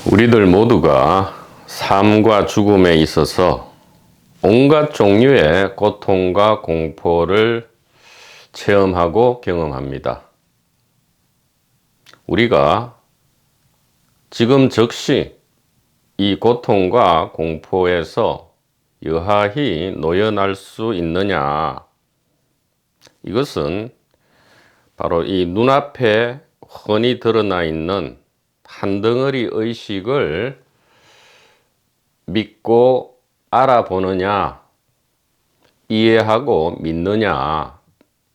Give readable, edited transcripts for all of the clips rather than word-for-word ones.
우리들 모두가 삶과 죽음에 있어서 온갖 종류의 고통과 공포를 체험하고 경험합니다. 우리가 지금 즉시 이 고통과 공포에서 여하히 놓여날 수 있느냐? 이것은 바로 이 눈앞에 훤히 드러나 있는 한 덩어리 의식을 믿고 알아보느냐, 이해하고 믿느냐,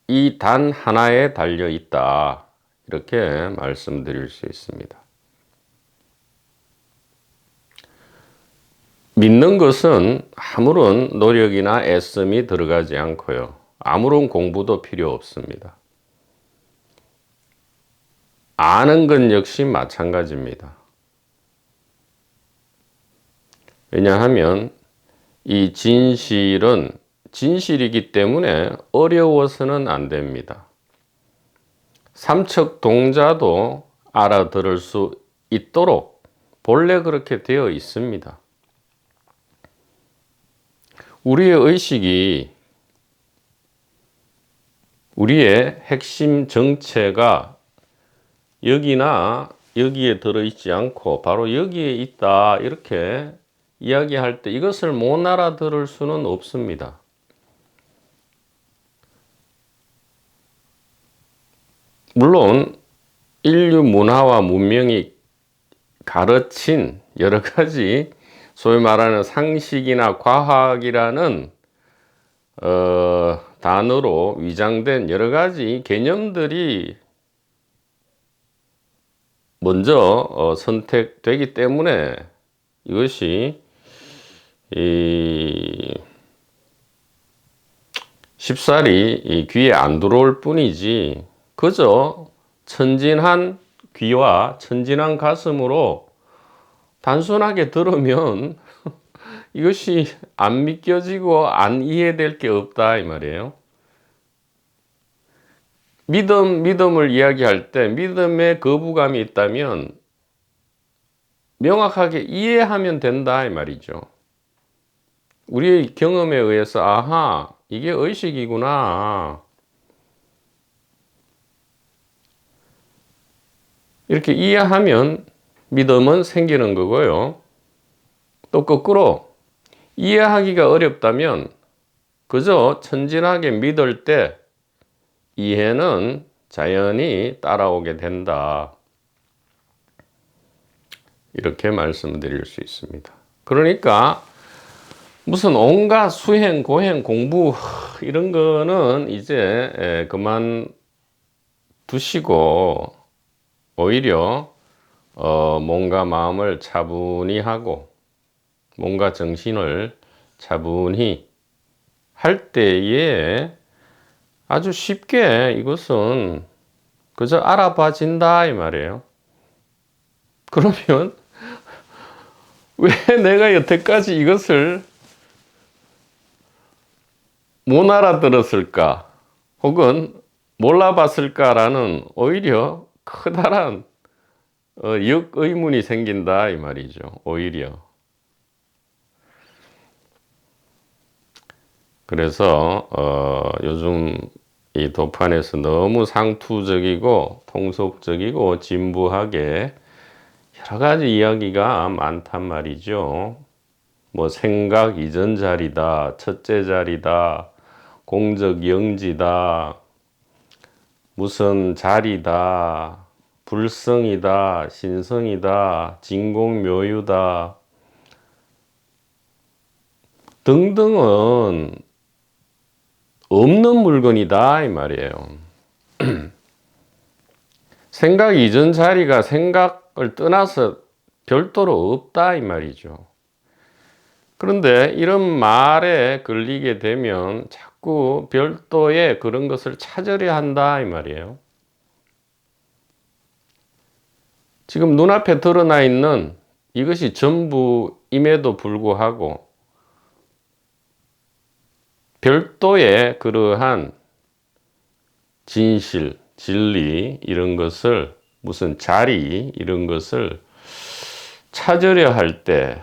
이 단 하나에 달려 있다. 이렇게 말씀드릴 수 있습니다. 믿는 것은 아무런 노력이나 애씀이 들어가지 않고요. 아무런 공부도 필요 없습니다. 아는 것 역시 마찬가지입니다. 왜냐하면 이 진실은 진실이기 때문에 어려워서는 안 됩니다. 삼척동자도 알아들을 수 있도록 본래 그렇게 되어 있습니다. 우리의 의식이 우리의 핵심 정체가 여기나 여기에 들어있지 않고 바로 여기에 있다 이렇게 이야기할 때 이것을 못 알아들을 수는 없습니다. 물론 인류 문화와 문명이 가르친 여러 가지 소위 말하는 상식이나 과학이라는 단어로 위장된 여러 가지 개념들이 먼저 선택되기 때문에 이것이 쉽사리 귀에 안 들어올 뿐이지 그저 천진한 귀와 천진한 가슴으로 단순하게 들으면 이것이 안 믿겨지고 안 이해될 게 없다 이 말이에요. 믿음을 이야기할 때 믿음에 거부감이 있다면 명확하게 이해하면 된다 이 말이죠. 우리의 경험에 의해서 아하 이게 의식이구나 이렇게 이해하면 믿음은 생기는 거고요. 또 거꾸로 이해하기가 어렵다면 그저 천진하게 믿을 때 이해는 자연히 따라오게 된다. 이렇게 말씀드릴 수 있습니다. 그러니까 무슨 온갖 수행, 고행, 공부 이런 거는 이제 그만 두시고 오히려 몸과 마음을 차분히 하고 몸과 정신을 차분히 할 때에 아주 쉽게 이것은 그저 알아봐진다 이 말이에요. 그러면 왜 내가 여태까지 이것을 못 알아들었을까 혹은 몰라봤을까라는 오히려 커다란 역의문이 생긴다 이 말이죠. 오히려. 그래서 요즘 이 도판에서 너무 상투적이고 통속적이고 진부하게 여러 가지 이야기가 많단 말이죠. 뭐 생각 이전 자리다, 첫째 자리다, 공적 영지다, 무슨 자리다, 불성이다, 신성이다, 진공묘유다 등등은 없는 물건이다 이 말이에요. 생각 이전 자리가 생각을 떠나서 별도로 없다 이 말이죠. 그런데 이런 말에 걸리게 되면 자꾸 별도의 그런 것을 찾으려 한다 이 말이에요. 지금 눈앞에 드러나 있는 이것이 전부임에도 불구하고 별도의 그러한 진실, 진리 이런 것을 무슨 자리 이런 것을 찾으려 할 때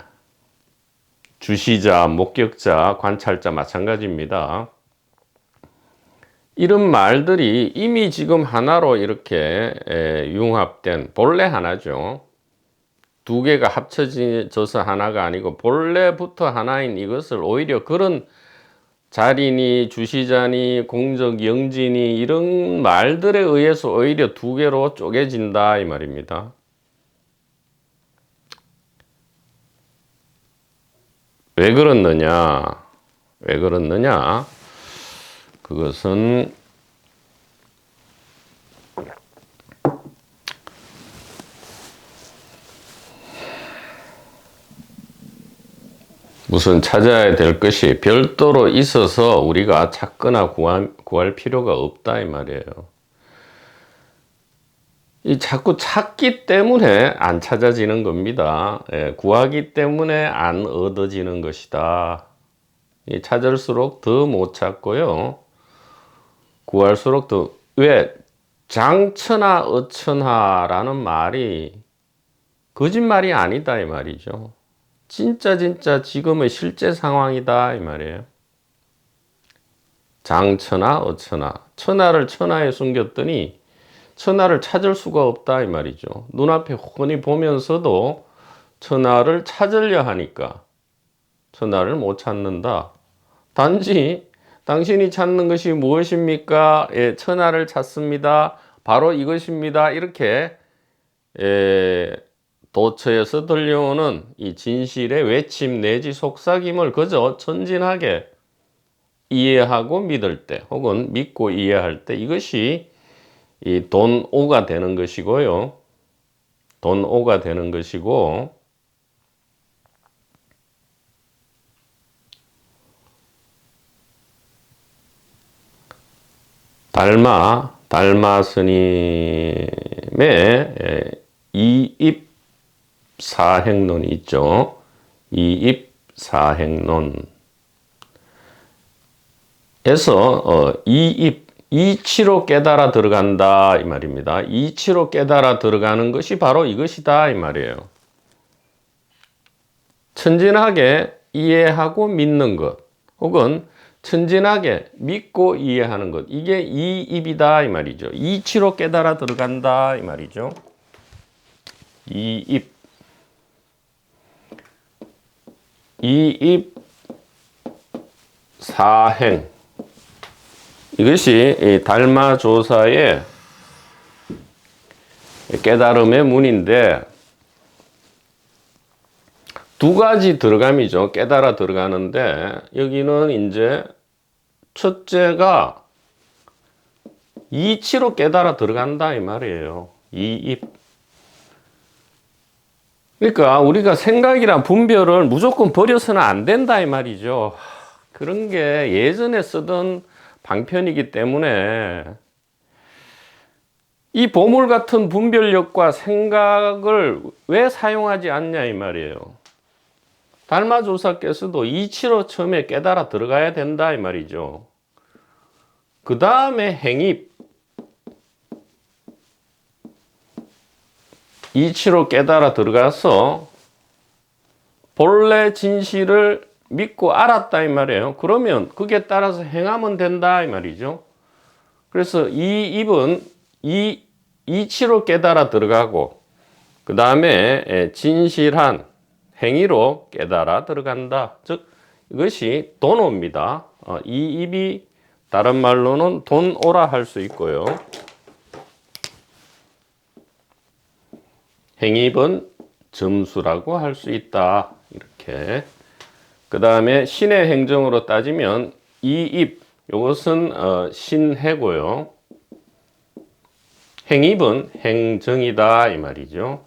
주시자, 목격자, 관찰자 마찬가지입니다. 이런 말들이 이미 지금 하나로 이렇게 융합된 본래 하나죠. 두 개가 합쳐져서 하나가 아니고 본래부터 하나인 이것을 오히려 그런 자리니 주시자니 공적 영지니 이런 말들에 의해서 오히려 두 개로 쪼개진다 이 말입니다. 왜 그렇느냐? 왜 그렇느냐? 그것은 우선 찾아야 될 것이 별도로 있어서 우리가 찾거나 구할 필요가 없다 이 말이에요. 이 자꾸 찾기 때문에 안 찾아지는 겁니다. 구하기 때문에 안 얻어지는 것이다. 찾을수록 더 못 찾고요. 구할수록 더, 왜? 장천하 어천하라는 말이 거짓말이 아니다 이 말이죠. 진짜 지금의 실제 상황이다 이 말이에요. 장천하 어천하, 천하를 천하에 숨겼더니 천하를 찾을 수가 없다 이 말이죠. 눈앞에 훤히 보면서도 천하를 찾으려 하니까 천하를 못 찾는다. 단지 당신이 찾는 것이 무엇입니까? 예, 천하를 찾습니다. 바로 이것입니다. 이렇게 도처에서 들려오는 이 진실의 외침 내지 속삭임을 그저 천진하게 이해하고 믿을 때 혹은 믿고 이해할 때 이것이 이 돈오가 되는 것이고요. 돈오가 되는 것이고 달마 스님의 이입사행론이 있죠. 이입사행론에서 이치로 깨달아 들어간다 이 말입니다. 이치로 깨달아 들어가는 것이 바로 이것이다 이 말이에요. 천진하게 이해하고 믿는 것 혹은 천진하게 믿고 이해하는 것, 이게 이입이다 이 말이죠. 이치로 깨달아 들어간다 이 말이죠. 이입 사행, 이것이 달마조사의 깨달음의 문인데 두 가지 들어감이죠. 깨달아 들어가는데 여기는 이제 첫째가 이치로 깨달아 들어간다 이 말이에요. 이입. 그러니까 우리가 생각이란 분별을 무조건 버려서는 안 된다 이 말이죠. 그런 게 예전에 쓰던 방편이기 때문에 이 보물 같은 분별력과 생각을 왜 사용하지 않냐 이 말이에요. 달마조사께서도 이치로 처음에 깨달아 들어가야 된다 이 말이죠. 그 다음에 행입, 이치로 깨달아 들어가서 본래 진실을 믿고 알았다 이 말이에요. 그러면 그게 따라서 행하면 된다 이 말이죠. 그래서 이 입은 이치로 깨달아 들어가고 그 다음에 진실한 행위로 깨달아 들어간다. 즉 이것이 돈오입니다. 이 입이 다른 말로는 돈오라 할 수 있고요. 행입은 점수라고 할 수 있다. 이렇게. 그 다음에 신의 행정으로 따지면 이입, 이것은 신해고요. 행입은 행정이다 이 말이죠.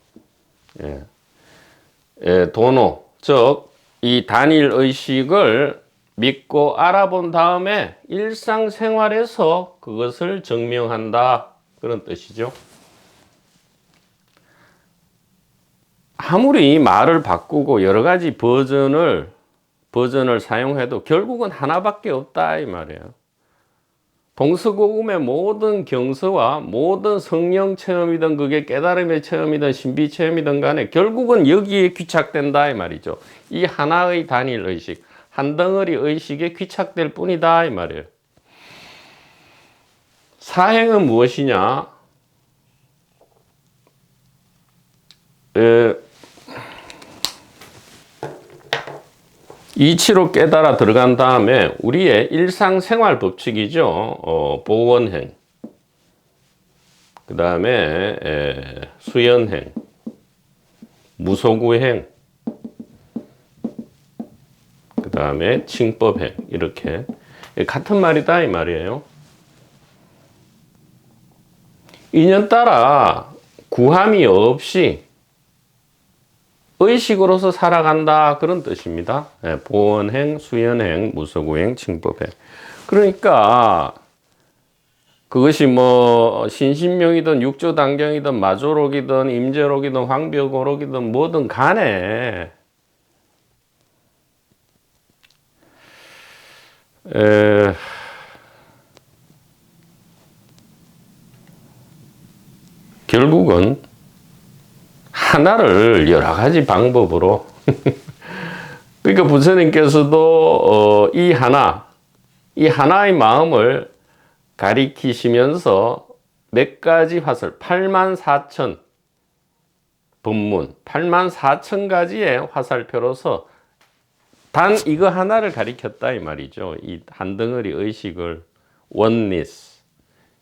예. 돈오, 즉 이 단일의식을 믿고 알아본 다음에 일상생활에서 그것을 증명한다 그런 뜻이죠. 아무리 말을 바꾸고 여러 가지 버전을 사용해도 결국은 하나밖에 없다 이 말이에요. 동서고금의 모든 경서와 모든 성령 체험이든 그게 깨달음의 체험이든 신비 체험이든 간에 결국은 여기에 귀착된다 이 말이죠. 이 하나의 단일 의식, 한 덩어리 의식에 귀착될 뿐이다 이 말이에요. 사행은 무엇이냐? 이치로 깨달아 들어간 다음에 우리의 일상생활 법칙이죠. 보원행, 그 다음에 수연행, 무소구행, 그 다음에 칭법행, 이렇게 같은 말이다 이 말이에요. 인연 따라 구함이 없이 의식으로서 살아간다 그런 뜻입니다. 보원행, 수연행, 무소구행, 칭법행. 그러니까 그것이 뭐 신신명이든 육조단경이든 마조록이든 임재록이든 황벽오록이든 뭐든 간에 결국은 하나를 여러 가지 방법으로 그러니까 부처님께서도 이 하나의 마음을 가리키시면서 몇 가지 화설, 84,000 법문, 84,000가지의 화살표로서 단 이거 하나를 가리켰다 이 말이죠. 이 한 덩어리 의식을, oneness,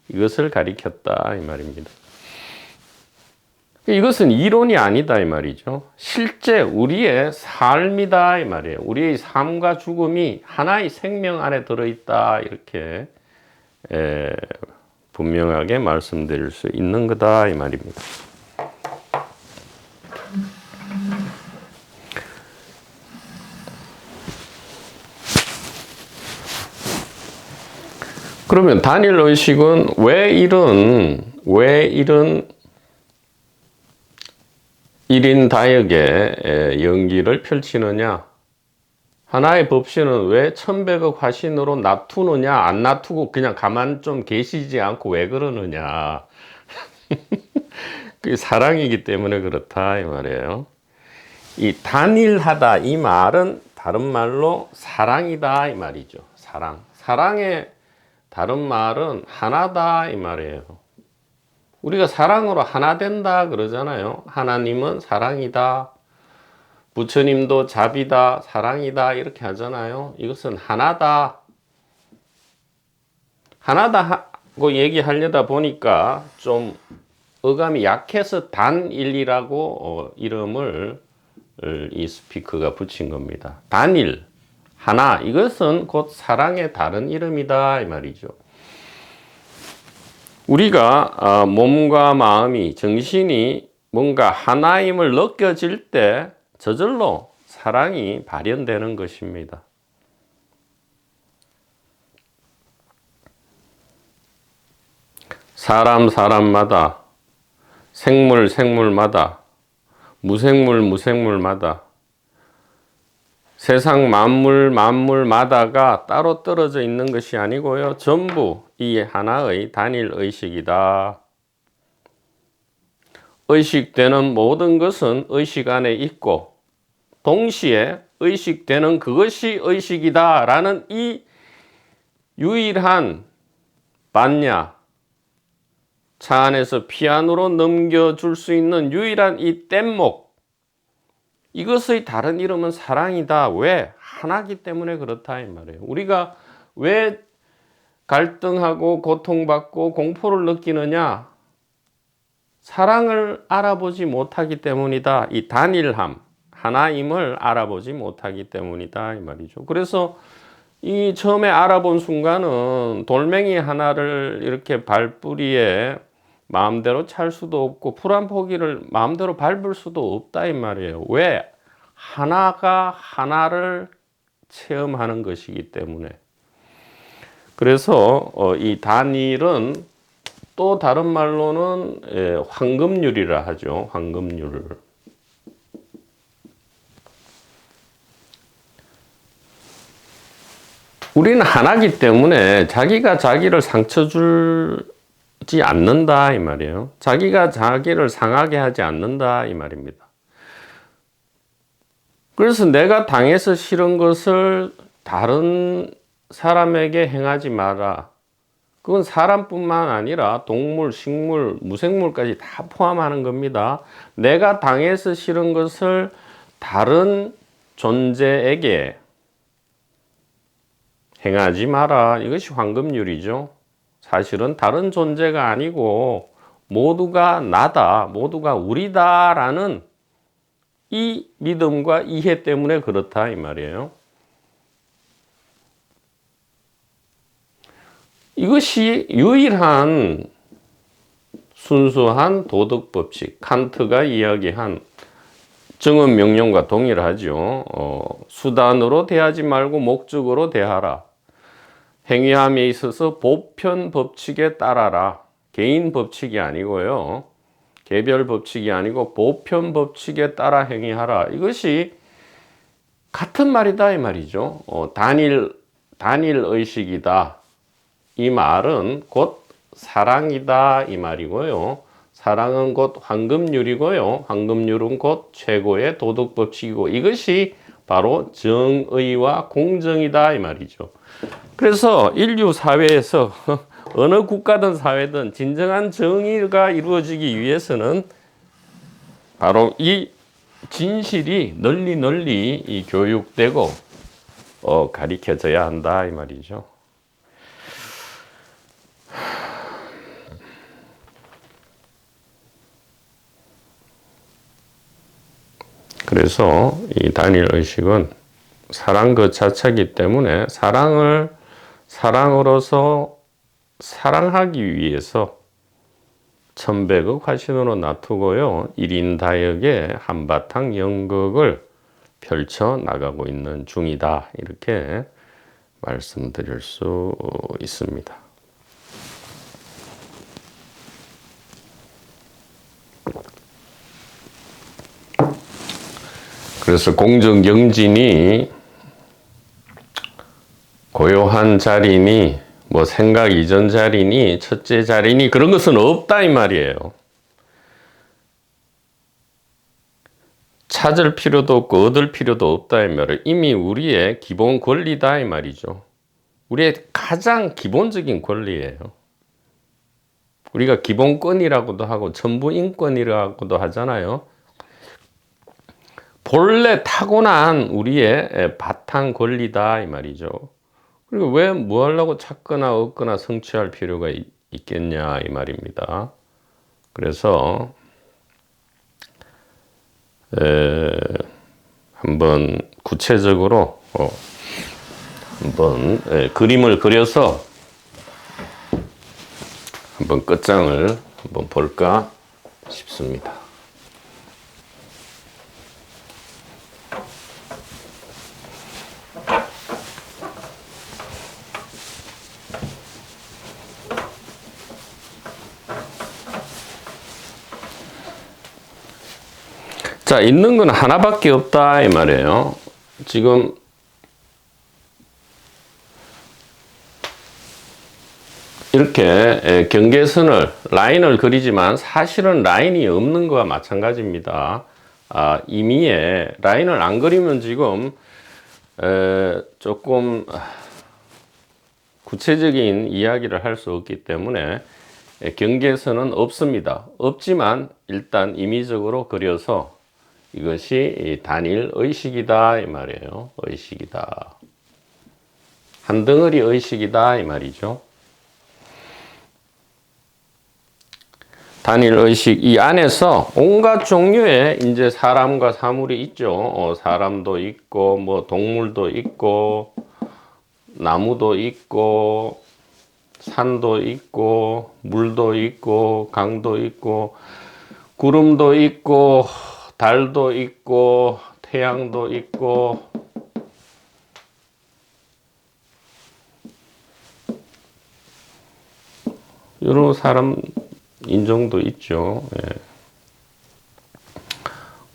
이것을 가리켰다 이 말입니다. 이것은 이론이 아니다 이 말이죠. 실제 우리의 삶이다 이 말이에요. 우리의 삶과 죽음이 하나의 생명 안에 들어있다 이렇게 분명하게 말씀드릴 수 있는 거다 이 말입니다. 그러면 단일 의식은 왜 이런 1인 다역의 연기를 펼치느냐? 하나의 법신은 왜 1100억 화신으로 놔두느냐? 안 놔두고 그냥 가만 좀 계시지 않고 왜 그러느냐? 그게 사랑이기 때문에 그렇다 이 말이에요. 이 단일하다 이 말은 다른 말로 사랑이다 이 말이죠. 사랑의 다른 말은 하나다 이 말이에요. 우리가 사랑으로 하나 된다 그러잖아요. 하나님은 사랑이다. 부처님도 자비다, 사랑이다 이렇게 하잖아요. 이것은 하나다. 하나다 하고 얘기하려다 보니까 좀 어감이 약해서 단일이라고 이름을 이 스피커가 붙인 겁니다. 단일, 하나, 이것은 곧 사랑의 다른 이름이다 이 말이죠. 우리가 몸과 마음이, 정신이 뭔가 하나임을 느껴질 때 저절로 사랑이 발현되는 것입니다. 사람마다, 생물마다, 무생물마다, 세상 만물마다가 따로 떨어져 있는 것이 아니고요. 전부 이 하나의 단일 의식이다. 의식되는 모든 것은 의식 안에 있고 동시에 의식되는 그것이 의식이다 라는 이 유일한 반야, 차 안에서 피아노로 넘겨줄 수 있는 유일한 이 뗏목, 이것의 다른 이름은 사랑이다. 왜? 하나기 때문에 그렇다 이 말이에요. 우리가 왜 갈등하고 고통받고 공포를 느끼느냐? 사랑을 알아보지 못하기 때문이다. 이 단일함, 하나임을 알아보지 못하기 때문이다 이 말이죠. 그래서 이 처음에 알아본 순간은 돌멩이 하나를 이렇게 발뿌리에 마음대로 찰 수도 없고 풀 한 포기를 마음대로 밟을 수도 없다 이 말이에요. 왜? 하나가 하나를 체험하는 것이기 때문에. 그래서 이 단일은 또 다른 말로는 황금률이라 하죠. 황금률. 우리는 하나기 때문에 자기가 자기를 상처 주지 않는다 이 말이에요. 자기가 자기를 상하게 하지 않는다 이 말입니다. 그래서 내가 당해서 싫은 것을 다른 사람에게 행하지 마라. 그건 사람뿐만 아니라 동물, 식물, 무생물까지 다 포함하는 겁니다. 내가 당해서 싫은 것을 다른 존재에게 행하지 마라. 이것이 황금률이죠. 사실은 다른 존재가 아니고 모두가 나다, 모두가 우리다라는 이 믿음과 이해 때문에 그렇다 이 말이에요. 이것이 유일한 순수한 도덕 법칙, 칸트가 이야기한 정은 명령과 동일하죠. 수단으로 대하지 말고 목적으로 대하라. 행위함에 있어서 보편 법칙에 따라라. 개인 법칙이 아니고요. 개별 법칙이 아니고 보편 법칙에 따라 행위하라. 이것이 같은 말이다 이 말이죠. 단일 의식이다. 이 말은 곧 사랑이다 이 말이고요. 사랑은 곧 황금률이고요. 황금률은 곧 최고의 도덕 법칙이고 이것이 바로 정의와 공정이다 이 말이죠. 그래서 인류 사회에서 어느 국가든 사회든 진정한 정의가 이루어지기 위해서는 바로 이 진실이 널리 이 교육되고 가르쳐져야 한다 이 말이죠. 그래서 이 단일 의식은 사랑 그 자체이기 때문에 사랑을 사랑으로서 사랑하기 위해서 천백억 화신으로 놔두고요. 1인 다역의 한바탕 연극을 펼쳐 나가고 있는 중이다. 이렇게 말씀드릴 수 있습니다. 그래서 공정경진이 고요한 자리니 뭐 생각 이전 자리니 첫째 자리니 그런 것은 없다 이 말이에요. 찾을 필요도 없고 얻을 필요도 없다 이 말을 이미 우리의 기본 권리다 이 말이죠. 우리의 가장 기본적인 권리예요. 우리가 기본권이라고도 하고 천부인권이라고도 하잖아요. 본래 타고난 우리의 바탕 권리다 이 말이죠. 그리고 왜 뭐 하려고 찾거나 얻거나 성취할 필요가 있겠냐 이 말입니다. 그래서 한번 구체적으로 한번 그림을 그려서 한번 끝장을 한번 볼까 싶습니다. 자, 있는 건 하나밖에 없다 이 말이에요. 지금 이렇게 경계선을 라인을 그리지만 사실은 라인이 없는 거와 마찬가지입니다. 임의에 라인을 안 그리면 지금 조금 구체적인 이야기를 할 수 없기 때문에 경계선은 없습니다. 없지만 일단 임의적으로 그려서 이것이 단일 의식이다 이 말이에요. 의식이다. 한 덩어리 의식이다 이 말이죠. 단일 의식 이 안에서 온갖 종류의 이제 사람과 사물이 있죠. 사람도 있고 뭐 동물도 있고 나무도 있고 산도 있고 물도 있고 강도 있고 구름도 있고 달도 있고 태양도 있고 여러 사람 인종도 있죠. 예.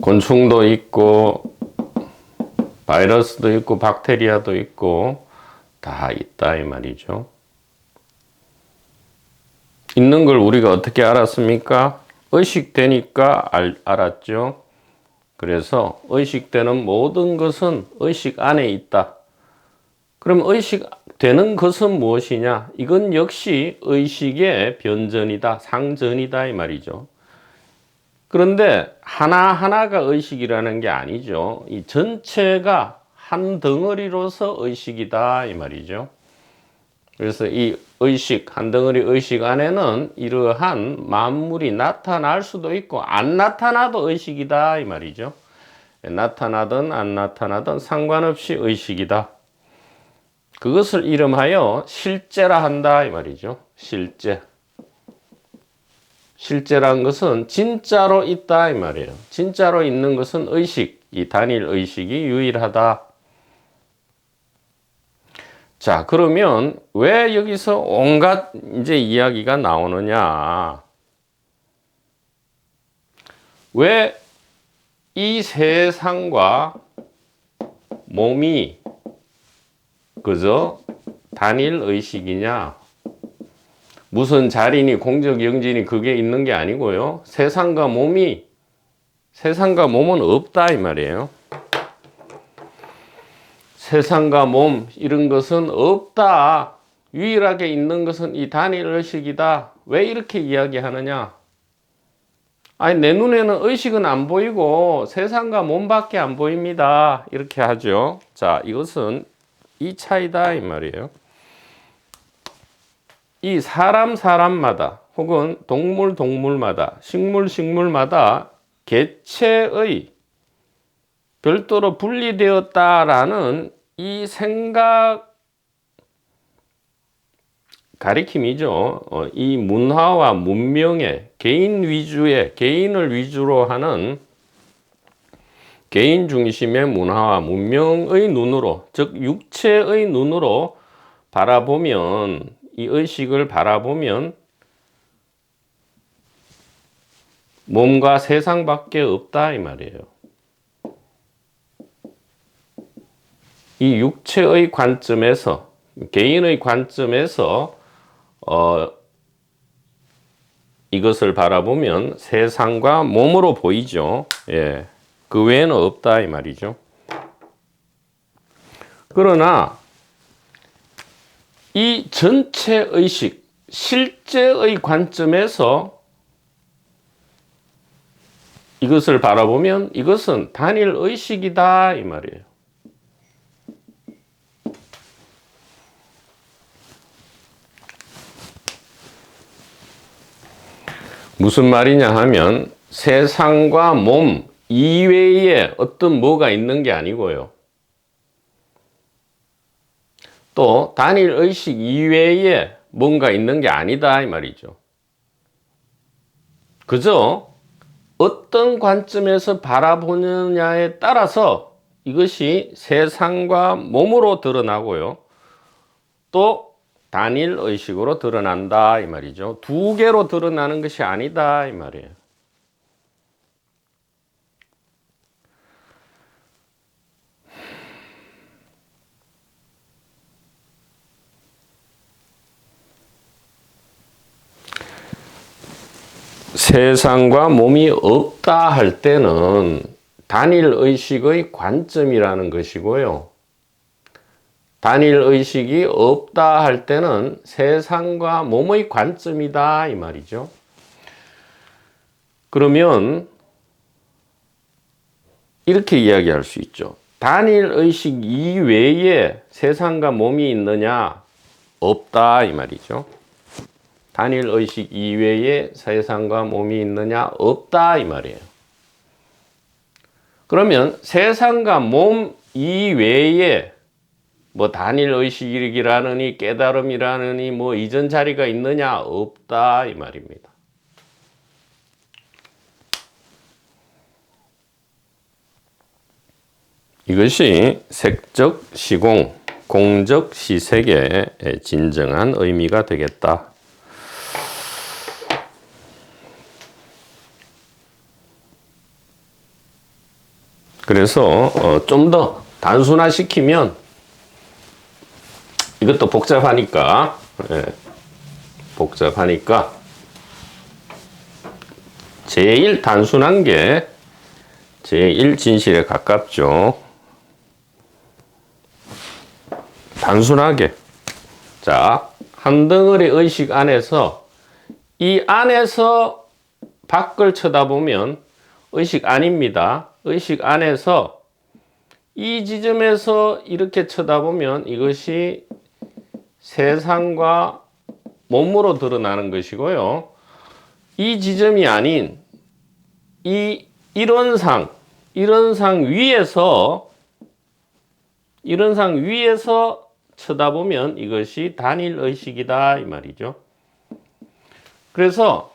곤충도 있고 바이러스도 있고 박테리아도 있고 다 있다 이 말이죠. 있는 걸 우리가 어떻게 알았습니까? 의식되니까 알았죠. 그래서 의식되는 모든 것은 의식 안에 있다. 그럼 의식되는 것은 무엇이냐? 이건 역시 의식의 변전이다, 상전이다 이 말이죠. 그런데 하나하나가 의식이라는 게 아니죠. 이 전체가 한 덩어리로서 의식이다 이 말이죠. 그래서 이 의식, 한 덩어리 의식 안에는 이러한 만물이 나타날 수도 있고 안 나타나도 의식이다 이 말이죠. 나타나든 안 나타나든 상관없이 의식이다. 그것을 이름하여 실제라 한다 이 말이죠. 실제. 실제란 것은 진짜로 있다 이 말이에요. 진짜로 있는 것은 의식, 이 단일 의식이 유일하다. 자, 그러면 왜 여기서 온갖 이제 이야기가 나오느냐? 왜 이 세상과 몸이 그저 단일 의식이냐? 무슨 자리니 공적 영진이 그게 있는 게 아니고요. 세상과 몸은 없다 이 말이에요. 세상과 몸 이런 것은 없다. 유일하게 있는 것은 이 단일 의식이다. 왜 이렇게 이야기하느냐? 아니 내 눈에는 의식은 안 보이고 세상과 몸밖에 안 보입니다. 이렇게 하죠. 자, 이것은 이 차이다 이 말이에요. 이 사람마다 혹은 동물마다 식물마다 개체의 별도로 분리되었다라는 이 생각 가리킴이죠. 이 문화와 문명의 개인을 위주로 하는 개인 중심의 문화와 문명의 눈으로, 즉 육체의 눈으로 바라보면, 이 의식을 바라보면 몸과 세상밖에 없다 이 말이에요. 이 육체의 관점에서, 개인의 관점에서 이것을 바라보면 세상과 몸으로 보이죠. 예. 그 외에는 없다 이 말이죠. 그러나 이 전체 의식, 실제의 관점에서 이것을 바라보면 이것은 단일 의식이다 이 말이에요. 무슨 말이냐 하면 세상과 몸 이외에 어떤 뭐가 있는 게 아니고요. 또 단일 의식 이외에 뭔가 있는 게 아니다 이 말이죠. 그저 어떤 관점에서 바라보느냐에 따라서 이것이 세상과 몸으로 드러나고요. 또 단일 의식으로 드러난다 이 말이죠. 두 개로 드러나는 것이 아니다 이 말이에요. 세상과 몸이 없다 할 때는 단일 의식의 관점이라는 것이고요. 단일 의식이 없다 할 때는 세상과 몸의 관점이다 이 말이죠. 그러면 이렇게 이야기할 수 있죠. 단일 의식 이외에 세상과 몸이 있느냐? 없다 이 말이죠. 단일 의식 이외에 세상과 몸이 있느냐? 없다 이 말이에요. 그러면 세상과 몸 이외에 뭐 단일 의식이라느니 깨달음이라느니 뭐 이전 자리가 있느냐? 없다 이 말입니다. 이것이 색적 시공, 공적 시색의 진정한 의미가 되겠다. 그래서 좀 더 단순화시키면 이것도 복잡하니까, 예, 복잡하니까 제일 단순한 게 제일 진실에 가깝죠. 단순하게. 자, 한 덩어리 의식 안에서 이 안에서 밖을 쳐다보면 의식 아닙니다. 의식 안에서 이 지점에서 이렇게 쳐다보면 이것이 세상과 몸으로 드러나는 것이고요. 이 지점이 아닌 이 이론상 위에서 쳐다보면 이것이 단일 의식이다 이 말이죠. 그래서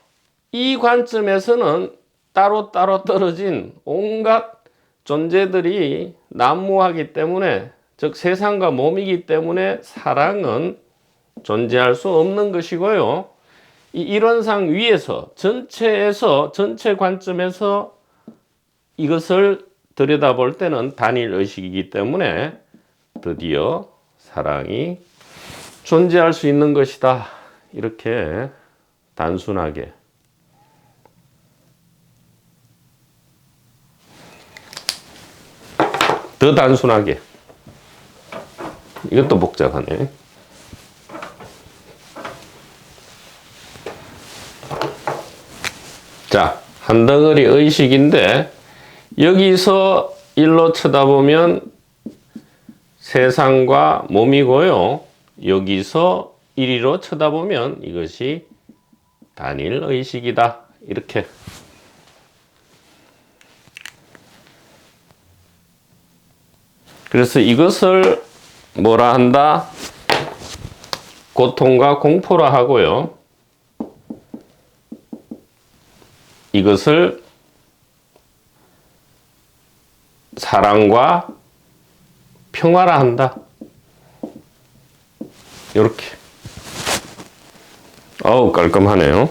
이 관점에서는 따로따로 떨어진 온갖 존재들이 난무하기 때문에, 즉 세상과 몸이기 때문에 사랑은 존재할 수 없는 것이고요. 이 이론상 위에서 전체 관점에서 이것을 들여다볼 때는 단일 의식이기 때문에 드디어 사랑이 존재할 수 있는 것이다. 이렇게 단순하게. 더 단순하게. 이것도 복잡하네. 자, 한 덩어리 의식인데 여기서 일로 쳐다보면 세상과 몸이고요. 여기서 이리로 쳐다보면 이것이 단일 의식이다. 이렇게. 그래서 이것을 뭐라 한다? 고통과 공포라 하고요. 이것을 사랑과 평화라 한다. 이렇게. 어우, 깔끔하네요.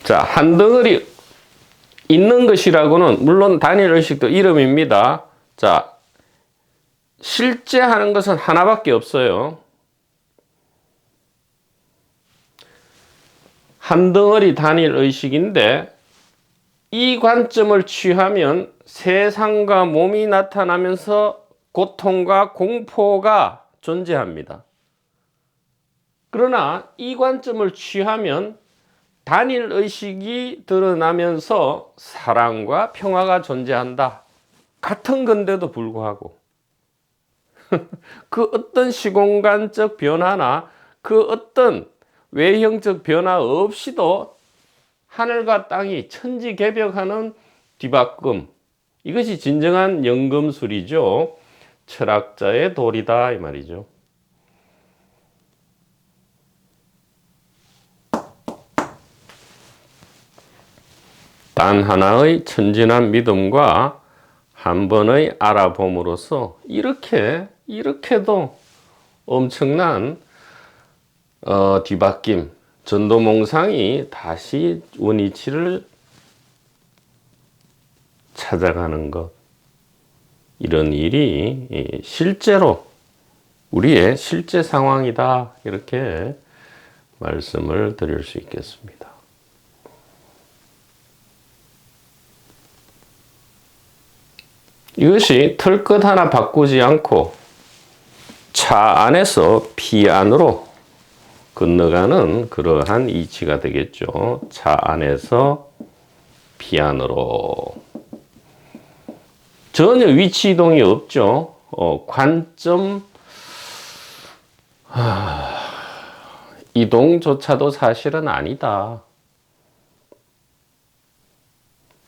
자, 한 덩어리 있는 것이라고는 물론 단일 의식도 이름입니다. 자, 실제 하는 것은 하나밖에 없어요. 한 덩어리 단일 의식인데 이 관점을 취하면 세상과 몸이 나타나면서 고통과 공포가 존재합니다. 그러나 이 관점을 취하면 단일 의식이 드러나면서 사랑과 평화가 존재한다. 같은 건데도 불구하고 그 어떤 시공간적 변화나 그 어떤 외형적 변화 없이도 하늘과 땅이 천지개벽하는 뒤바꿈, 이것이 진정한 연금술이죠. 철학자의 도리다 이 말이죠. 단 하나의 천진한 믿음과 한 번의 알아봄으로써 이렇게도 엄청난 뒤바뀜, 전도몽상이 다시 원위치를 찾아가는 것, 이런 일이 실제로 우리의 실제 상황이다, 이렇게 말씀을 드릴 수 있겠습니다. 이것이 털끝 하나 바꾸지 않고 차 안에서 피 안으로 건너가는 그러한 이치가 되겠죠. 차 안에서 피 안으로. 전혀 위치 이동이 없죠. 관점 이동조차도 사실은 아니다.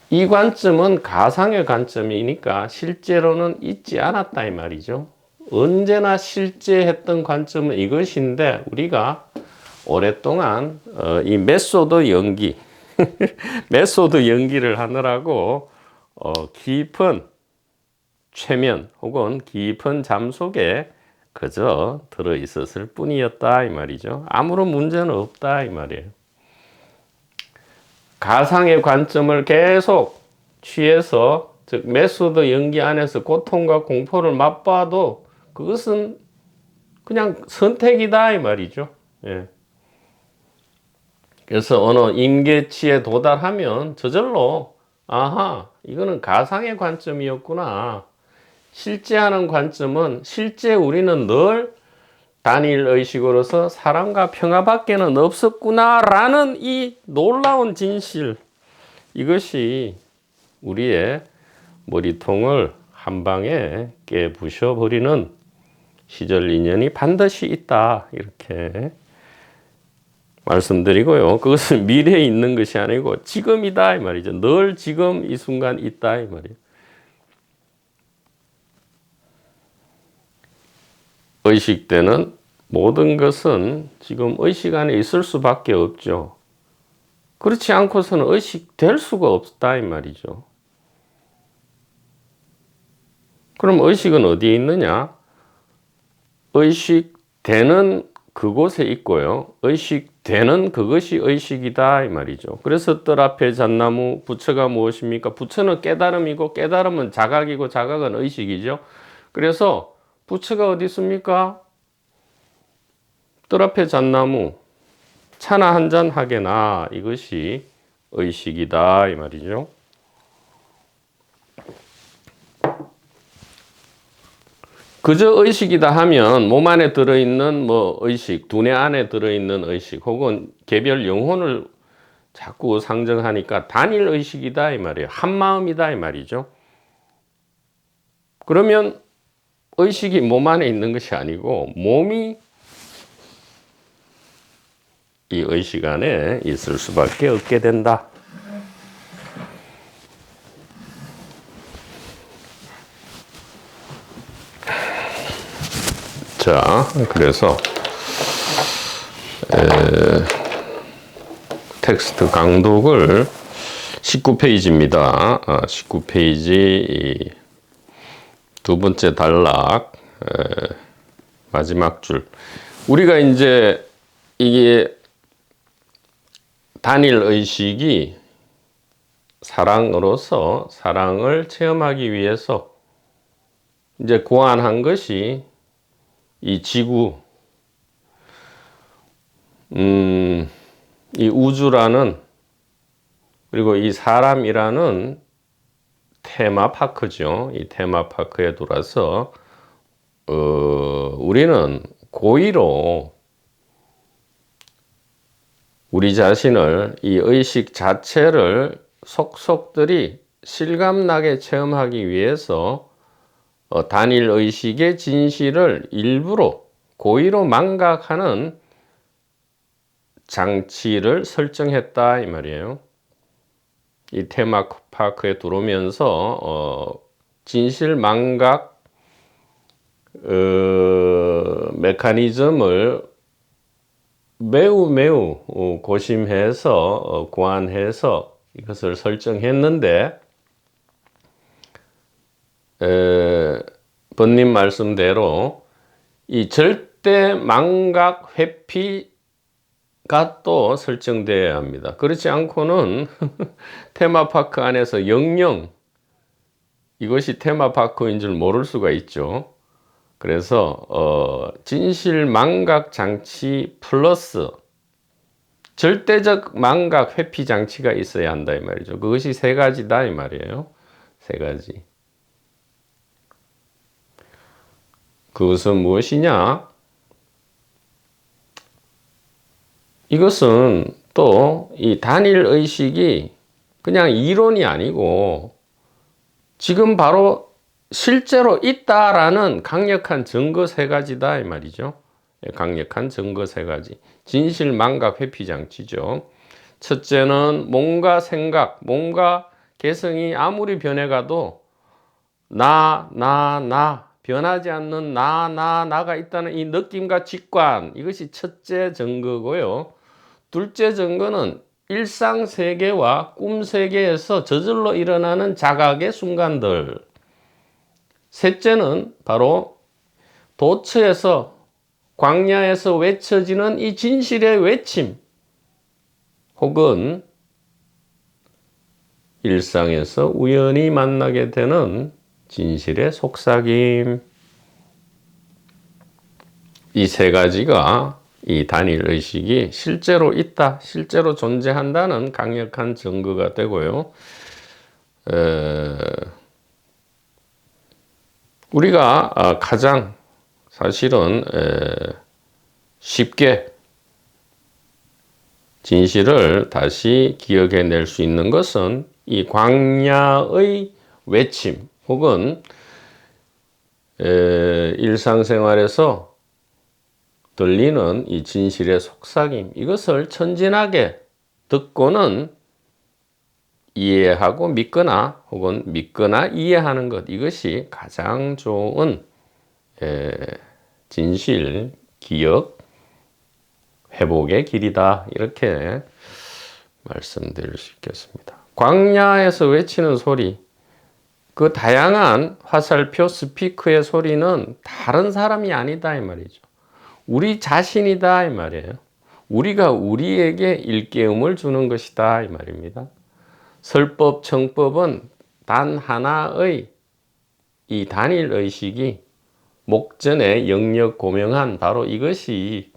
이 관점은 가상의 관점이니까 실제로는 있지 않았다 이 말이죠. 언제나 실제했던 관점은 이것인데 우리가 오랫동안 이 메소드 연기 메소드 연기를 하느라고 깊은 최면 혹은 깊은 잠 속에 그저 들어 있었을 뿐이었다 이 말이죠. 아무런 문제는 없다 이 말이에요. 가상의 관점을 계속 취해서, 즉 메소드 연기 안에서 고통과 공포를 맛봐도 그것은 그냥 선택이다 이 말이죠. 예. 그래서 어느 임계치에 도달하면 저절로 아하 이거는 가상의 관점이었구나. 실제 하는 관점은 실제 우리는 늘 단일 의식으로서 사랑과 평화밖에는 없었구나라는 이 놀라운 진실, 이것이 우리의 머리통을 한 방에 깨부셔버리는 시절 인연이 반드시 있다, 이렇게 말씀드리고요. 그것은 미래에 있는 것이 아니고 지금이다 이 말이죠. 늘 지금 이 순간 있다 이 말이에요. 의식되는 모든 것은 지금 의식 안에 있을 수밖에 없죠. 그렇지 않고서는 의식될 수가 없다 이 말이죠. 그럼 의식은 어디에 있느냐? 의식되는 그곳에 있고요. 의식되는 그것이 의식이다 이 말이죠. 그래서 뜰 앞에 잣나무, 부처가 무엇입니까? 부처는 깨달음이고 깨달음은 자각이고 자각은 의식이죠. 그래서 부처가 어디 있습니까? 뜰 앞에 잣나무, 차나 한잔 하게나, 이것이 의식이다 이 말이죠. 그저 의식이다 하면 몸 안에 들어있는 뭐 의식, 두뇌 안에 들어있는 의식 혹은 개별 영혼을 자꾸 상정하니까 단일 의식이다 이 말이에요. 한 마음이다 이 말이죠. 그러면 의식이 몸 안에 있는 것이 아니고 몸이 이 의식 안에 있을 수밖에 없게 된다. 자, 그래서 텍스트 강독을 19페이지입니다. 19페이지 두 번째 단락 마지막 줄. 우리가 이제 이게 단일 의식이 사랑으로서 사랑을 체험하기 위해서 이제 고안한 것이 이 지구, 이 우주라는, 그리고 이 사람이라는 테마파크죠. 이 테마파크에 들어와서 우리는 고의로 우리 자신을, 이 의식 자체를 속속들이 실감나게 체험하기 위해서 단일 의식의 진실을 일부러 고의로 망각하는 장치를 설정했다 이 말이에요. 이 테마파크에 들어오면서 진실 망각 메커니즘을 매우 고심해서 고안해서 이것을 설정했는데, 번님 말씀대로 이 절대 망각 회피가 또 설정되어야 합니다. 그렇지 않고는 테마파크 안에서 영영 이것이 테마파크인 줄 모를 수가 있죠. 그래서 진실 망각 장치 플러스 절대적 망각 회피 장치가 있어야 한다 이 말이죠. 그것이 세 가지다 이 말이에요. 세 가지. 그것은 무엇이냐? 이것은 또 이 단일 의식이 그냥 이론이 아니고 지금 바로 실제로 있다라는 강력한 증거 세 가지다 이 말이죠. 강력한 증거 세 가지. 진실 망각 회피 장치죠. 첫째는 몸과 생각, 몸과 개성이 아무리 변해가도 나 변하지 않는 나가 있다는 이 느낌과 직관, 이것이 첫째 증거고요. 둘째 증거는 일상 세계와 꿈 세계에서 저절로 일어나는 자각의 순간들. 셋째는 바로 도처에서, 광야에서 외쳐지는 이 진실의 외침, 혹은 일상에서 우연히 만나게 되는 진실의 속삭임. 이 세 가지가 이 단일 의식이 실제로 있다, 실제로 존재한다는 강력한 증거가 되고요. 우리가 가장 사실은 쉽게 진실을 다시 기억해낼 수 있는 것은 이 광야의 외침 혹은 일상생활에서 들리는 이 진실의 속삭임, 이것을 천진하게 듣고는 이해하고 믿거나 혹은 믿거나 이해하는 것, 이것이 가장 좋은 진실, 기억, 회복의 길이다, 이렇게 말씀드릴 수 있겠습니다. 광야에서 외치는 소리, 그 다양한 화살표 스피크의 소리는 다른 사람이 아니다 이 말이죠. 우리 자신이다 이 말이에요. 우리가 우리에게 일깨움을 주는 것이다 이 말입니다. 설법, 청법은 단 하나의 이 단일 의식이 목전에 영역 고명한 바로 이것이,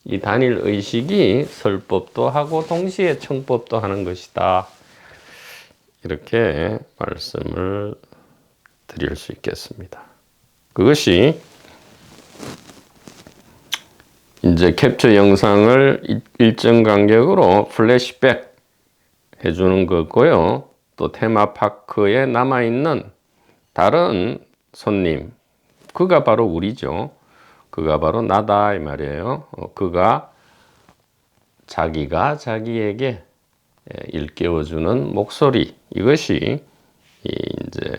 이 단일 의식이 설법도 하고 동시에 청법도 하는 것이다, 이렇게 말씀을 드릴 수 있겠습니다. 그것이 이제 캡처 영상을 일정 간격으로 플래시백 해주는 거고요. 또 테마파크에 남아있는 다른 손님, 그가 바로 우리죠. 그가 바로 나다 이 말이에요. 그가 자기가 자기에게 일깨워주는 목소리, 이것이 이제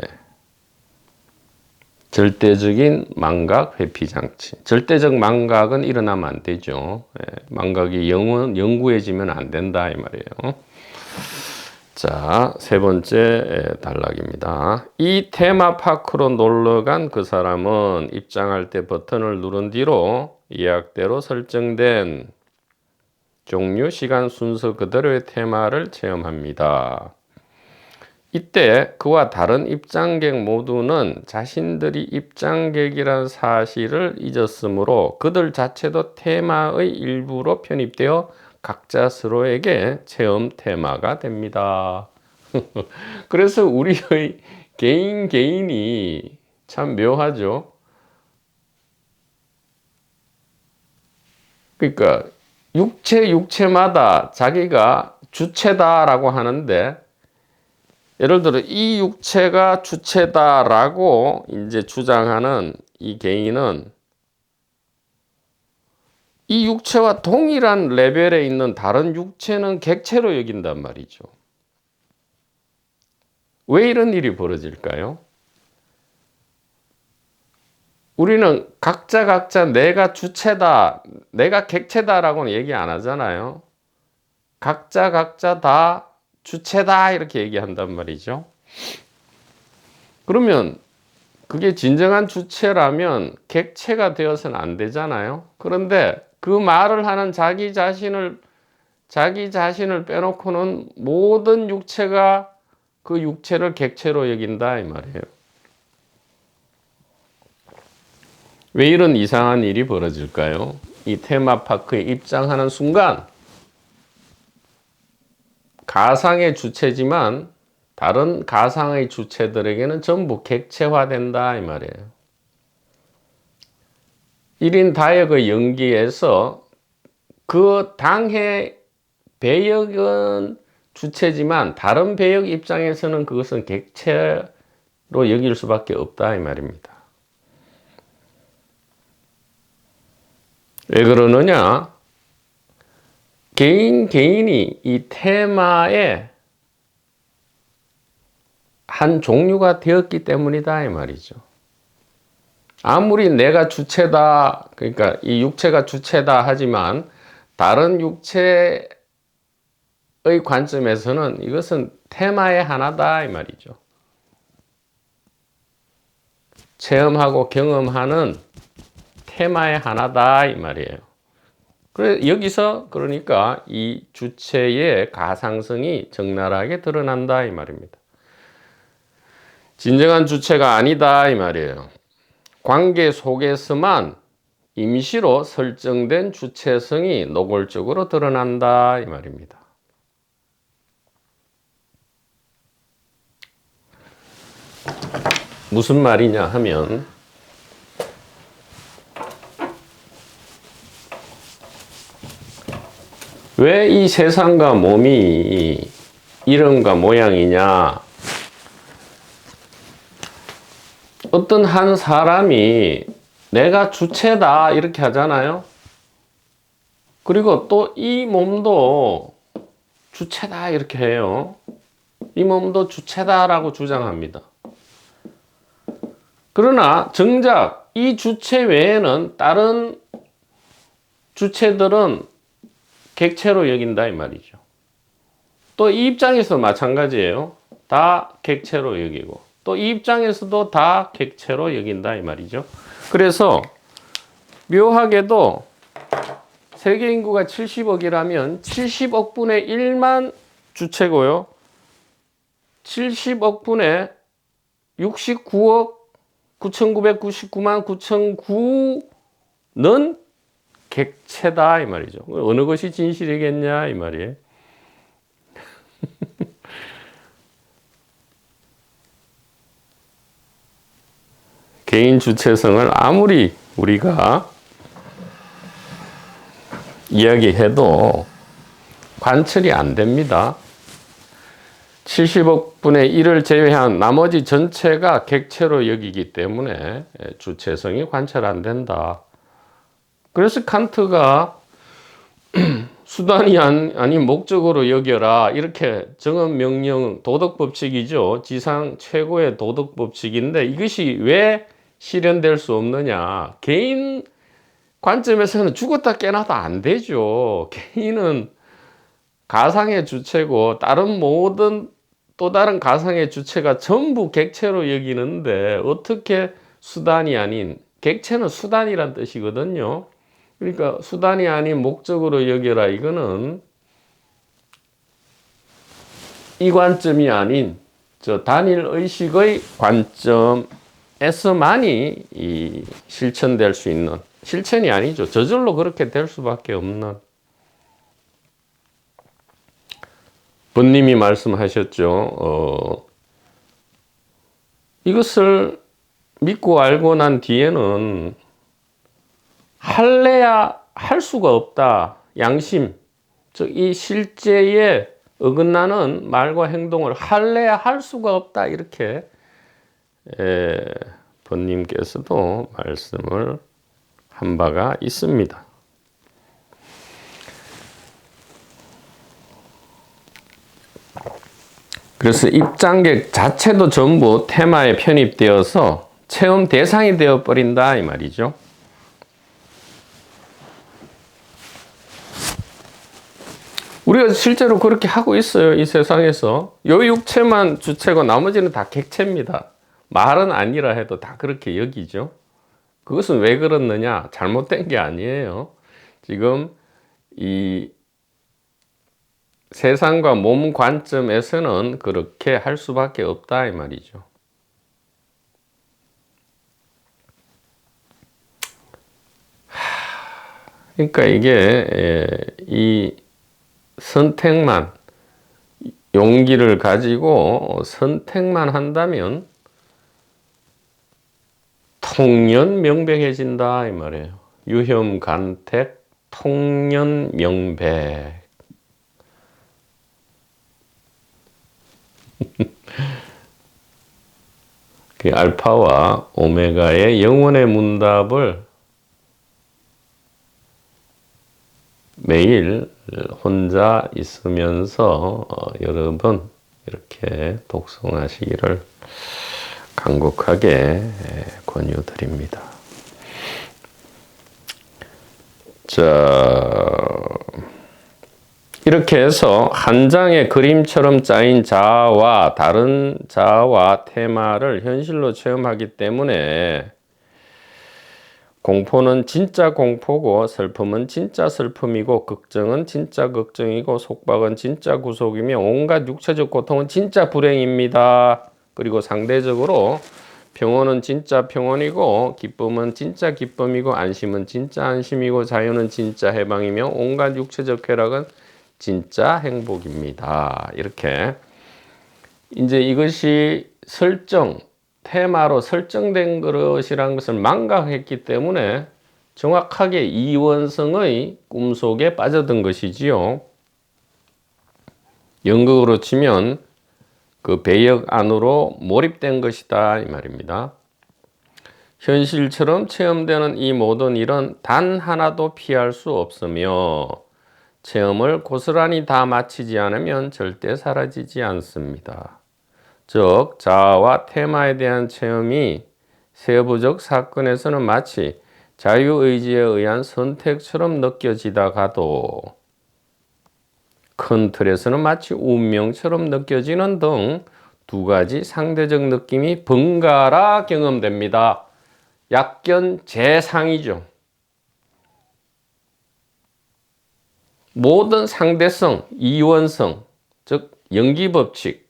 절대적인 망각 회피 장치. 절대적 망각은 일어나면 안 되죠. 망각이 영구해지면 안 된다 이 말이에요. 자, 세 번째 단락입니다. 이 테마파크로 놀러간 그 사람은 입장할 때 버튼을 누른 뒤로 예약대로 설정된 종류, 시간 순서 그대로의 테마를 체험합니다. 이때 그와 다른 입장객 모두는 자신들이 입장객이라는 사실을 잊었으므로 그들 자체도 테마의 일부로 편입되어 각자 서로에게 체험 테마가 됩니다. 그래서 우리의 개인이 참 묘하죠. 그러니까 육체마다 자기가 주체다라고 하는데, 예를 들어 이 육체가 주체다라고 이제 주장하는 이 개인은 이 육체와 동일한 레벨에 있는 다른 육체는 객체로 여긴단 말이죠. 왜 이런 일이 벌어질까요? 우리는 각자 내가 주체다, 내가 객체다라고는 얘기 안 하잖아요. 각자 다 주체다 이렇게 얘기한단 말이죠. 그러면 그게 진정한 주체라면 객체가 되어서는 안 되잖아요. 그런데 그 말을 하는 자기 자신을 빼놓고는 모든 육체가 그 육체를 객체로 여긴다 이 말이에요. 왜 이런 이상한 일이 벌어질까요? 이 테마파크에 입장하는 순간 가상의 주체지만 다른 가상의 주체들에게는 전부 객체화된다 이 말이에요. 1인 다역의 연기에서 그 당해 배역은 주체지만 다른 배역 입장에서는 그것은 객체로 여길 수밖에 없다 이 말입니다. 왜 그러느냐? 개인이 이 테마의 한 종류가 되었기 때문이다 이 말이죠. 아무리 내가 주체다, 그러니까 이 육체가 주체다 하지만 다른 육체의 관점에서는 이것은 테마의 하나다 이 말이죠. 체험하고 경험하는 테마의 하나다 이 말이에요. 그래 여기서 그러니까 이 주체의 가상성이 적나라하게 드러난다 이 말입니다. 진정한 주체가 아니다 이 말이에요. 관계 속에서만 임시로 설정된 주체성이 노골적으로 드러난다 이 말입니다. 무슨 말이냐 하면 왜 이 세상과 몸이 이름과 모양이냐? 어떤 한 사람이 내가 주체다 이렇게 하잖아요. 그리고 또 이 몸도 주체다 이렇게 해요. 이 몸도 주체다라고 주장합니다. 그러나 정작 이 주체 외에는 다른 주체들은 객체로 여긴다 이 말이죠. 또 이 입장에서 마찬가지예요. 다 객체로 여기고 또 이 입장에서도 다 객체로 여긴다 이 말이죠. 그래서 묘하게도 세계 인구가 70억이라면 70억 분의 1만 주체고요. 70억 분의 69억 9,999만 9,009는 객체다 이 말이죠. 어느 것이 진실이겠냐 이 말이에요. 개인 주체성을 아무리 우리가 이야기해도 관철이 안 됩니다. 70억 분의 1을 제외한 나머지 전체가 객체로 여기기 때문에 주체성이 관철 안 된다. 그래서 칸트가 수단이 아닌 목적으로 여겨라 이렇게 정한 명령 도덕법칙이죠. 지상 최고의 도덕법칙인데 이것이 왜 실현될 수 없느냐. 개인 관점에서는 죽었다 깨나도 안 되죠. 개인은 가상의 주체고 다른 모든 또 다른 가상의 주체가 전부 객체로 여기는데 어떻게 수단이 아닌, 객체는 수단이란 뜻이거든요. 그러니까 수단이 아닌 목적으로 여겨라 이거는 이 관점이 아닌 저 단일 의식의 관점에서만이 이 실천될 수 있는, 실천이 아니죠. 저절로 그렇게 될 수밖에 없는. 부님이 말씀하셨죠. 이것을 믿고 알고 난 뒤에는 할래야 할 수가 없다. 양심, 즉 이 실제에 어긋나는 말과 행동을 할래야 할 수가 없다. 이렇게 부님께서도 말씀을 한 바가 있습니다. 그래서 입장객 자체도 전부 테마에 편입되어서 체험 대상이 되어버린다 이 말이죠. 우리가 실제로 그렇게 하고 있어요. 이 세상에서. 요 육체만 주체고 나머지는 다 객체입니다. 말은 아니라 해도 다 그렇게 여기죠. 그것은 왜 그렇느냐? 잘못된 게 아니에요. 지금 이 세상과 몸 관점에서는 그렇게 할 수밖에 없다 이 말이죠. 그러니까 이게 이 선택만, 용기를 가지고 선택만 한다면 통연명백해진다 이 말이에요. 유혐간택 통연명백. 그 알파와 오메가의 영혼의 문답을 매일 혼자 있으면서 여러 번 이렇게 독송하시기를 간곡하게 권유드립니다. 자, 이렇게 해서 한 장의 그림처럼 짜인 자아와 다른 자아와 테마를 현실로 체험하기 때문에 공포는 진짜 공포고 슬픔은 진짜 슬픔이고 걱정은 진짜 걱정이고 속박은 진짜 구속이며 온갖 육체적 고통은 진짜 불행입니다. 그리고 상대적으로 평온은 진짜 평온이고 기쁨은 진짜 기쁨이고 안심은 진짜 안심이고 자유는 진짜 해방이며 온갖 육체적 쾌락은 진짜 행복입니다. 이렇게 이제 이것이 테마로 설정된 것이라는 것을 망각했기 때문에 정확하게 이원성의 꿈속에 빠져든 것이지요. 연극으로 치면 그 배역 안으로 몰입된 것이다 이 말입니다. 현실처럼 체험되는 이 모든 일은 단 하나도 피할 수 없으며 체험을 고스란히 다 마치지 않으면 절대 사라지지 않습니다. 즉 자아와 테마에 대한 체험이 세부적 사건에서는 마치 자유의지에 의한 선택처럼 느껴지다가도 큰 틀에서는 마치 운명처럼 느껴지는 등 두 가지 상대적 느낌이 번갈아 경험됩니다. 약견 재상이죠. 모든 상대성, 이원성, 즉 연기법칙에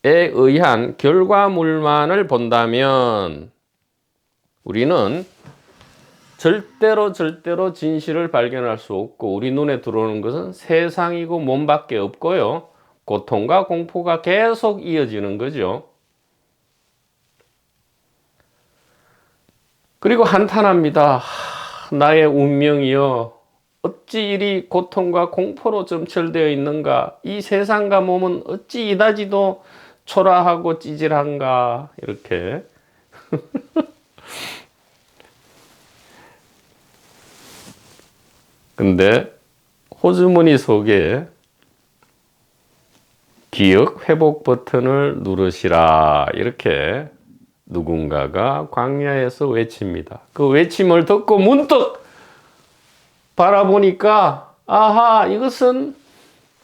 의한 결과물만을 본다면 우리는 절대로 진실을 발견할 수 없고 우리 눈에 들어오는 것은 세상이고 몸밖에 없고요. 고통과 공포가 계속 이어지는 거죠. 그리고 한탄합니다. 나의 운명이여 어찌 이리 고통과 공포로 점철되어 있는가. 이 세상과 몸은 어찌 이다지도 초라하고 찌질한가. 이렇게 근데 호주머니 속에 기억 회복 버튼을 누르시라 이렇게 누군가가 광야에서 외칩니다. 그 외침을 듣고 문득 바라보니까 아하 이것은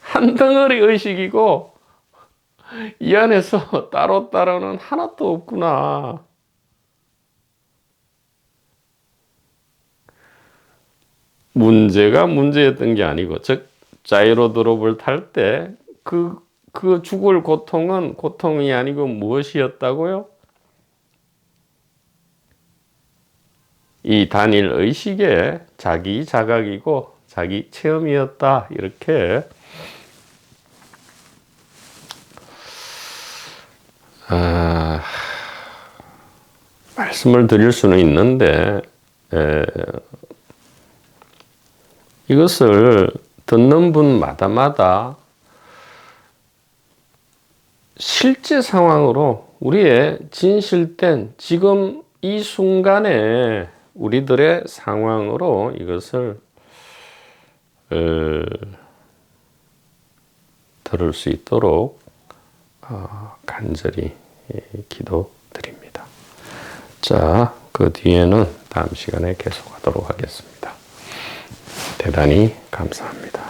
한 덩어리 의식이고 이 안에서 따로는 하나도 없구나. 문제가 문제였던 게 아니고 즉 자이로 드롭을 탈 때 그 죽을 고통은 고통이 아니고 무엇이었다고요? 이 단일 의식의 자기 자각이고 자기 체험이었다. 이렇게 말씀을 드릴 수는 있는데 이것을 듣는 분마다 실제 상황으로 우리의 진실된 지금 이 순간에 우리들의 상황으로 이것을 들을 수 있도록 간절히 기도드립니다. 자, 그 뒤에는 다음 시간에 계속하도록 하겠습니다. 대단히 감사합니다.